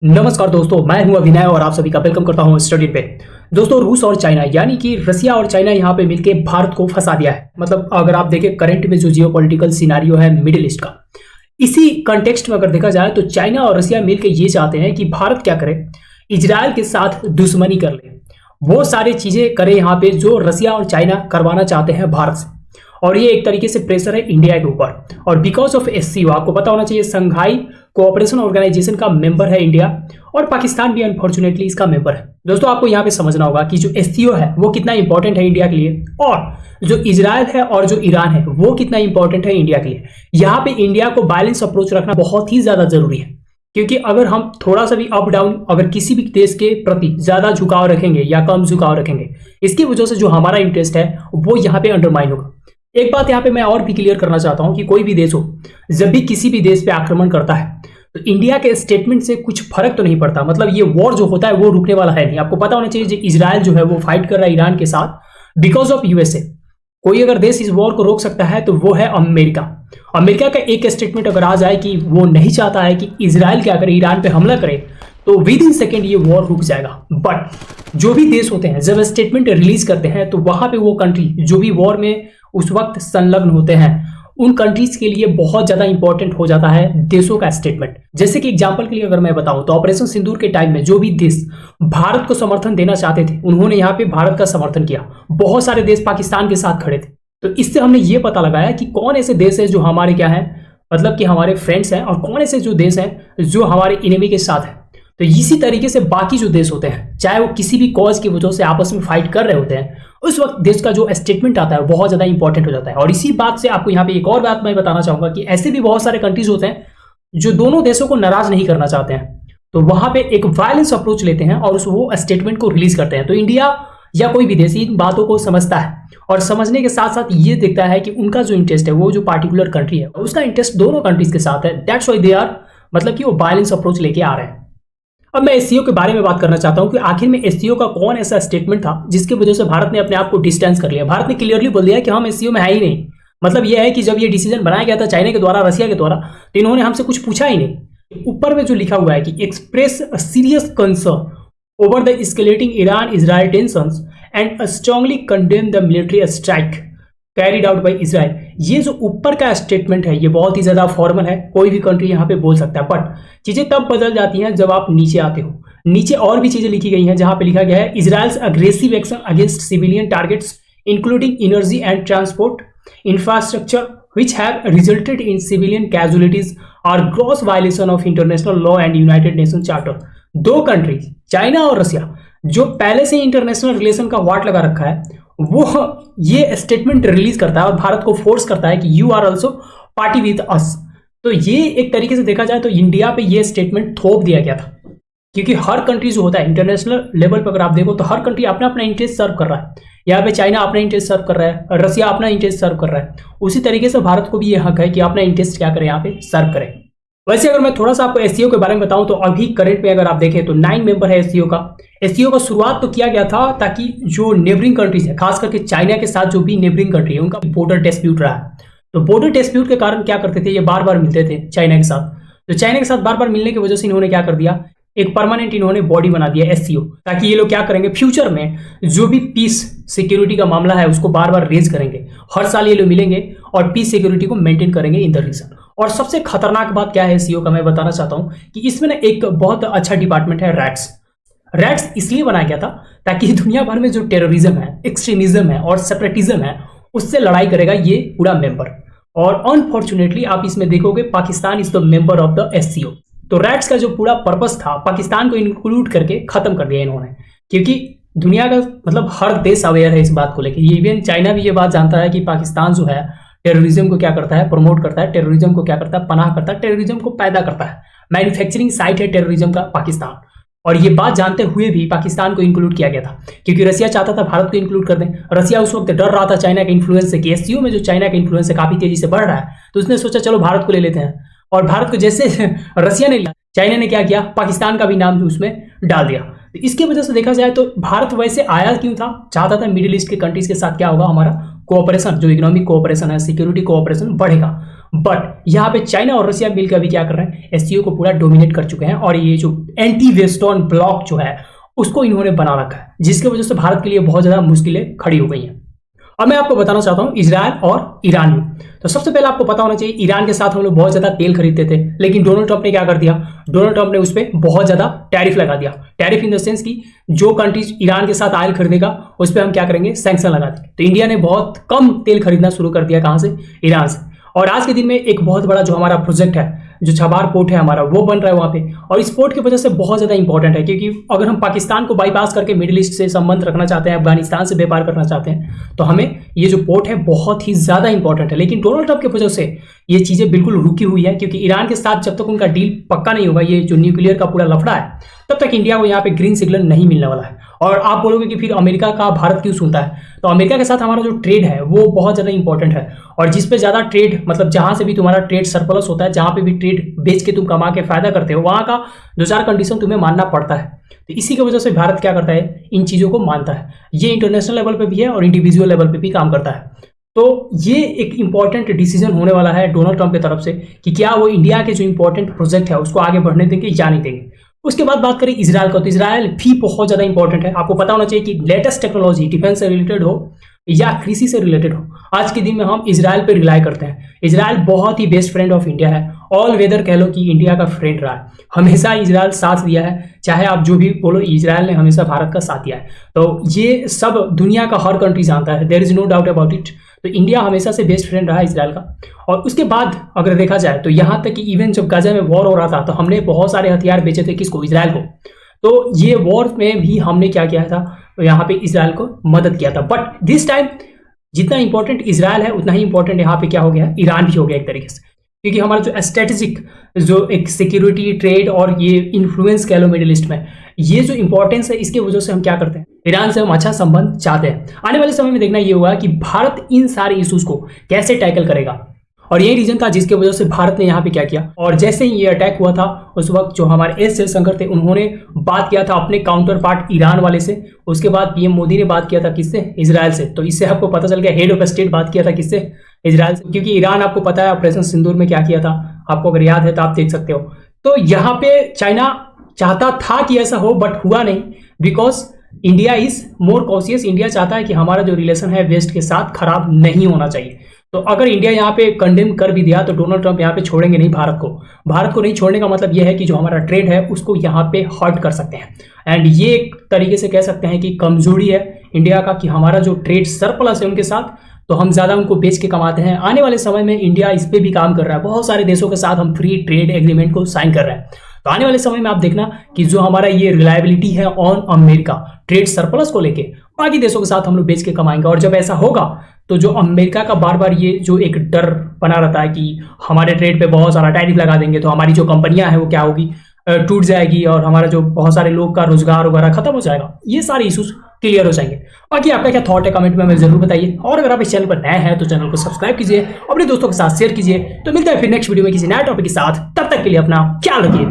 नमस्कार दोस्तों, मैं हूं अभिनय और आप सभी का वेलकम करता हूं स्टडी पे। दोस्तों, रूस और चाइना यानी कि रसिया और चाइना यहां पे मिलके भारत को फंसा दिया है। मतलब अगर आप देखें करंट में जो जियोपॉलिटिकल सिनारियो है मिडिल ईस्ट का, इसी कंटेक्स्ट में अगर देखा जाए तो चाइना और रसिया मिलके ये चाहते हैं कि भारत क्या करे, इजराइल के साथ दुश्मनी कर ले, वो सारी चीजें करे यहाँ पे जो रसिया और चाइना करवाना चाहते हैं भारत से। और ये एक तरीके से प्रेशर है इंडिया के ऊपर। और बिकॉज ऑफ एससीओ, आपको पता होना चाहिए, संघाई कोऑपरेशन ऑर्गेनाइजेशन का मेंबर है इंडिया, और पाकिस्तान भी अनफॉर्चुनेटली इसका मेंबर है। दोस्तों, आपको यहाँ पे समझना होगा कि जो एससीओ है वो कितना इंपॉर्टेंट है इंडिया के लिए, और जो इजराइल है और जो ईरान है वो कितना इंपॉर्टेंट है इंडिया के लिए। यहाँ पे इंडिया को बैलेंस अप्रोच रखना बहुत ही ज्यादा जरूरी है, क्योंकि अगर हम थोड़ा सा भी अप डाउन, अगर किसी भी देश के प्रति ज्यादा झुकाव रखेंगे या कम झुकाव रखेंगे, इसकी वजह से जो हमारा इंटरेस्ट है वो यहाँ पे अंडरमाइन होगा। एक बात यहाँ पे मैं और भी क्लियर करना चाहता हूं कि कोई भी देश हो, जब भी किसी भी देश पे आक्रमण करता है तो इंडिया के स्टेटमेंट से कुछ फर्क तो नहीं पड़ता। मतलब ये वॉर जो होता है वो रुकने वाला है नहीं। आपको पता होना चाहिए, जो इजराइल जो है वो फाइट कर रहा है ईरान के साथ बिकॉज ऑफ यूएसए। कोई अगर देश इस वॉर को रोक सकता है तो वो है अमेरिका। अमेरिका का एक स्टेटमेंट अगर आ जाए कि वो नहीं चाहता है कि इजराइल क्या करे, ईरान पे हमला करे, तो विद इन सेकेंड ये वॉर रुक जाएगा। बट जो भी देश होते हैं जब स्टेटमेंट रिलीज करते हैं तो वहां पे वो कंट्री जो भी वॉर में उस वक्त संलग्न होते हैं, उन कंट्रीज के लिए बहुत ज्यादा इंपॉर्टेंट हो जाता है देशों का स्टेटमेंट। जैसे कि एग्जांपल के लिए अगर मैं बताऊं तो ऑपरेशन सिंदूर के टाइम में जो भी देश भारत को समर्थन देना चाहते थे, उन्होंने यहाँ पे भारत का समर्थन किया। बहुत सारे देश पाकिस्तान के साथ खड़े थे। तो इससे हमने ये पता लगाया कि कौन ऐसे देश है जो हमारे क्या है, मतलब कि हमारे फ्रेंड्स हैं, और कौन ऐसे जो देश हैं जो हमारे इनेमी के साथ है। तो इसी तरीके से बाकी जो देश होते हैं, चाहे वो किसी भी कॉज की वजह से आपस में फाइट कर रहे होते हैं, उस वक्त देश का जो स्टेटमेंट आता है बहुत ज्यादा इंपॉर्टेंट हो जाता है। और इसी बात से आपको यहाँ पे एक और बात मैं बताना चाहूंगा कि ऐसे भी बहुत सारे कंट्रीज होते हैं जो दोनों देशों को नाराज नहीं करना चाहते हैं, तो वहां पे एक वायलेंस अप्रोच लेते हैं और वो स्टेटमेंट को रिलीज करते हैं। तो इंडिया या कोई भी देश इन बातों को समझता है, और समझने के साथ साथ ये देखता है कि उनका जो इंटरेस्ट है, वो जो पार्टिकुलर कंट्री है उसका इंटरेस्ट दोनों कंट्रीज के साथ है। दैट्स व्हाई दे आर, मतलब कि वो वायलेंस अप्रोच लेके आ रहे हैं। अब मैं एससीओ के बारे में बात करना चाहता हूं कि आखिर में एससीओ का कौन ऐसा स्टेटमेंट था जिसकी वजह से भारत ने अपने आप को डिस्टेंस कर लिया। भारत ने क्लियरली बोल दिया कि हम एससीओ में है ही नहीं। मतलब यह है कि जब ये डिसीजन बनाया गया था चाइना के द्वारा, रसिया के द्वारा, तो इन्होंने हमसे कुछ पूछा ही नहीं। ऊपर में जो लिखा हुआ है कि express serious concern over the escalating Iran Israel tensions and strongly condemn the military strike carried out by Israel. ये जो ऊपर का स्टेटमेंट है ये बहुत ही ज्यादा फॉर्मल है, कोई भी कंट्री यहाँ पे बोल सकता है। बट चीजें तब बदल जाती हैं जब आप नीचे आते हो। नीचे और भी चीजें लिखी गई हैं जहां पे लिखा गया है Israel's aggressive action against civilian targets including energy and transport infrastructure which have resulted in civilian casualties और gross violation of international law and United Nation charter. दो कंट्री, चाइना और रसिया, जो पहले से इंटरनेशनल रिलेशन का वाट लगा रखा है, वो ये स्टेटमेंट रिलीज करता है और भारत को फोर्स करता है कि you are also party with us. तो ये एक तरीके से देखा जाए तो इंडिया पे ये स्टेटमेंट थोप दिया गया था, क्योंकि हर कंट्री जो होता है इंटरनेशनल लेवल पर अगर आप देखो तो हर कंट्री अपना अपना इंटरेस्ट सर्व कर रहा है। यहाँ पे चाइना अपना इंटरेस्ट सर्व कर रहा है, रसिया अपना इंटरेस्ट सर्व कर रहा है। उसी तरीके से भारत को भी ये हक है कि अपना इंटरेस्ट क्या करे, यहाँ पे सर्व करे। वैसे अगर मैं थोड़ा सा आपको एससीओ के बारे में बताऊं तो अभी करंट में अगर आप देखें तो 9 मेंबर है एससीओ का। एससीओ का शुरुआत तो किया गया था ताकि जो नेबरिंग कंट्रीज है, खास करके चाइना के साथ जो भी नेबरिंग कंट्री है, उनका बॉर्डर डिस्प्यूट रहा है। तो बॉर्डर डिस्प्यूट के कारण क्या करते थे, ये बार बार मिलते थे चाइना के साथ। तो चाइना के साथ बार बार मिलने की वजह से इन्होंने क्या कर दिया, एक परमानेंट इन्होंने बॉडी बना दिया एससीओ, ताकि ये लोग क्या करेंगे, फ्यूचर में जो भी पीस सिक्योरिटी का मामला है उसको बार बार रेज करेंगे। हर साल ये लोग मिलेंगे और पीस सिक्योरिटी को मेंटेन करेंगे इन द रीजन। और सबसे खतरनाक बात क्या है एससीओ का, मैं बताना चाहता हूं कि इसमें ना एक बहुत अच्छा डिपार्टमेंट है रैट्स। रैट्स इसलिए बनाया गया था ताकि दुनिया भर में जो टेररिज्म है, एक्सट्रीमिज्म है और सेपरेटिज्म है, उससे लड़ाई करेगा ये पूरा मेंबर। और अनफॉर्चुनेटली आप इसमें देखोगे Pakistan is the member of the SCO. तो रैट्स का जो पूरा पर्पस था पाकिस्तान को इंक्लूड करके खत्म कर दिया इन्होंने, क्योंकि दुनिया का मतलब हर देश अवेयर है इस बात को लेकर। इवन चाइना भी ये बात जानता है कि पाकिस्तान जो है टेररिज्म को क्या करता है, प्रमोट करता है, टेररिज्म को क्या करता है, पनाह करता है, टेररिज्म को पैदा करता है। मैन्युफैक्चरिंग साइट है टेररिज्म का पाकिस्तान। और ये बात जानते हुए भी पाकिस्तान को इंक्लूड किया गया था, क्योंकि रसिया चाहता था भारत को इंक्लूड कर दें। रसिया उस वक्त डर रहा था चाइना के इन्फ्लुएंस से कि एससीओ में जो चाइना का इन्फ्लुएंस है काफी तेजी से बढ़ रहा है, तो उसने सोचा चलो भारत को ले लेते हैं। और भारत को जैसे रसिया ने लिया, चाइना ने क्या किया, पाकिस्तान का भी नाम भी उसमें डाल दिया। तो इसकी वजह से देखा जाए तो भारत वैसे आया क्यों था, चाहता था मिडिल ईस्ट के कंट्रीज के साथ क्या होगा, हमारा कोऑपरेशन, जो इकोनॉमिक कोऑपरेशन है, सिक्योरिटी कोऑपरेशन बढ़ेगा। बट यहाँ पे चाइना और रसिया मिलकर अभी क्या कर रहे हैं, एससीओ को पूरा डोमिनेट कर चुके हैं और ये जो एंटी वेस्टर्न ब्लॉक जो है उसको इन्होंने बना रखा है, जिसकी वजह से भारत के लिए बहुत ज्यादा मुश्किलें खड़ी हो गई हैं। अब मैं आपको बताना चाहता हूं इजराइल और ईरान में। तो सबसे पहले आपको पता होना चाहिए ईरान के साथ हम लोग बहुत ज्यादा तेल खरीदते थे, लेकिन डोनाल्ड ट्रंप ने क्या कर दिया, डोनाल्ड ट्रंप ने उस पर बहुत ज्यादा टैरिफ लगा दिया। टैरिफ इन द सेंस कि जो कंट्रीज ईरान के साथ ऑयल खरीदेगा उस पर हम क्या करेंगे, सैंक्शन लगा देंगे। तो इंडिया ने बहुत कम तेल खरीदना शुरू कर दिया, कहां से, ईरान से। और आज के दिन में एक बहुत बड़ा जो हमारा प्रोजेक्ट है, जो छबार पोर्ट है हमारा, वो बन रहा है वहां पे, और इस पोर्ट की वजह से बहुत ज्यादा इंपॉर्टेंट है, क्योंकि अगर हम पाकिस्तान को बाईपास करके मिडिल ईस्ट से संबंध रखना चाहते हैं, अफगानिस्तान से व्यापार करना चाहते हैं, तो हमें ये जो पोर्ट है बहुत ही ज्यादा इंपॉर्टेंट है। लेकिन डोनाल्ड ट्रंप की वजह से ये चीजें बिल्कुल रुकी हुई है, क्योंकि ईरान के साथ जब तक उनका डील पक्का नहीं होगा, ये जो न्यूक्लियर का पूरा लफड़ा है, तब तक इंडिया को यहाँ पे ग्रीन सिग्नल नहीं मिलने वाला है। और आप बोलोगे कि फिर अमेरिका का भारत क्यों सुनता है, तो अमेरिका के साथ हमारा जो ट्रेड है वो बहुत ज्यादा इंपॉर्टेंट है, और जिस पे ज्यादा ट्रेड, मतलब जहां से भी तुम्हारा ट्रेड सरप्लस होता है, जहां पे भी ट्रेड बेच के तुम कमा के फायदा करते हो, वहां का दो चार कंडीशन तुम्हें मानना पड़ता है। तो इसी की वजह से भारत क्या करता है, इन चीजों को मानता है। ये इंटरनेशनल लेवल पे भी है और इंडिविजुअल लेवल पे भी काम करता है। तो ये एक इंपॉर्टेंट डिसीजन होने वाला है डोनाल्ड ट्रंप की तरफ से कि क्या वो इंडिया के जो इंपॉर्टेंट प्रोजेक्ट है उसको आगे बढ़ने देंगे या नहीं देंगे। उसके बाद बात करें इजराइल का, तो इजराइल भी बहुत ज्यादा इंपॉर्टेंट है। आपको पता होना चाहिए कि लेटेस्ट टेक्नोलॉजी डिफेंस से रिलेटेड हो या कृषि से रिलेटेड हो, आज के दिन में हम इजराइल पे रिलाई करते हैं। इजराइल बहुत ही बेस्ट फ्रेंड ऑफ इंडिया है, ऑल वेदर कह लो कि इंडिया का फ्रेंड रहा है, हमेशा इजराइल साथ दिया है, चाहे आप जो भी बोलो, इजराइल ने हमेशा भारत का साथ दिया है। तो ये सब दुनिया का हर कंट्री जानता है, there is no doubt about it. तो इंडिया हमेशा से बेस्ट फ्रेंड रहा है इजराइल का। और उसके बाद अगर देखा जाए तो यहाँ तक कि इवन जब गाजा में वॉर हो रहा था तो हमने बहुत सारे हथियार बेचे थे, किसको, इजराइल को। तो ये वॉर में भी हमने क्या किया था, तो यहाँ पे इजराइल को मदद किया था। बट दिस टाइम जितना इंपॉर्टेंट इजराइल है उतना ही इंपॉर्टेंट यहाँ पे क्या हो गया, ईरान भी हो गया एक तरीके से, क्योंकि हमारा जो स्ट्रेटेजिक जो एक सिक्योरिटी, ट्रेड और ये इन्फ्लुएंस कह लो मिडिल ईस्ट में, ये जो इंपॉर्टेंस है, इसकी वजह से हम क्या करते हैं, ईरान से हम अच्छा संबंध चाहते हैं। आने वाले समय में देखना ये होगा कि भारत इन सारे इश्यूज को कैसे टैकल करेगा, और यही रीजन था जिसकी वजह से भारत ने यहाँ पे क्या किया। और जैसे ही ये अटैक हुआ था उस वक्त जो हमारे एस जयशंकर थे उन्होंने बात किया था अपने काउंटर पार्ट ईरान वाले से, उसके बाद पीएम मोदी ने बात किया था किससे, इजराइल से। तो इससे आपको पता चल गया हेड ऑफ स्टेट बात किया था किससे, इजराइल से, क्योंकि ईरान आपको पता है ऑपरेशन सिंदूर में क्या किया था, आपको अगर याद है तो आप देख सकते हो। तो यहाँ पे चाइना चाहता था कि ऐसा हो, बट हुआ नहीं, because India is more cautious. India चाहता है कि हमारा जो रिलेशन है वेस्ट के साथ खराब नहीं होना चाहिए। तो अगर इंडिया यहाँ पे कंडेम कर भी दिया तो डोनाल्ड ट्रंप यहाँ पे छोड़ेंगे नहीं भारत को। भारत को नहीं छोड़ने का मतलब यह है कि जो हमारा ट्रेड है उसको यहाँ पे हर्ट कर सकते हैं, एंड ये एक तरीके से कह सकते हैं कि कमजोरी है इंडिया का कि हमारा जो ट्रेड सरप्लस है उनके साथ, तो हम ज्यादा उनको बेच के कमाते हैं। आने वाले समय में इंडिया इस पे भी काम कर रहा है, बहुत सारे देशों के साथ हम फ्री ट्रेड एग्रीमेंट को साइन कर रहे हैं। तो आने वाले समय में आप देखना कि जो हमारा ये रिलायबिलिटी है ऑन अमेरिका ट्रेड सरप्लस को लेके, बाकी देशों के साथ हम लोग बेच के कमाएंगे। और जब ऐसा होगा तो जो अमेरिका का बार बार ये जो एक डर बना रहता है कि हमारे ट्रेड पे बहुत सारा टैरिफ लगा देंगे तो हमारी जो कंपनियां हैं वो क्या होगी, टूट जाएगी, और हमारा जो बहुत सारे लोग का रोजगार वगैरह खत्म हो जाएगा, ये सारे इश्यूज क्लियर हो जाएंगे। बाकी आपका क्या थॉट है कमेंट में हमें जरूर बताइए, और अगर आप इस चैनल पर नए हैं तो चैनल को सब्सक्राइब कीजिए, अपने दोस्तों के साथ शेयर कीजिए। तो मिलता है फिर नेक्स्ट वीडियो में किसी नए टॉपिक के साथ, तब तक के लिए अपना ख्याल रखिए।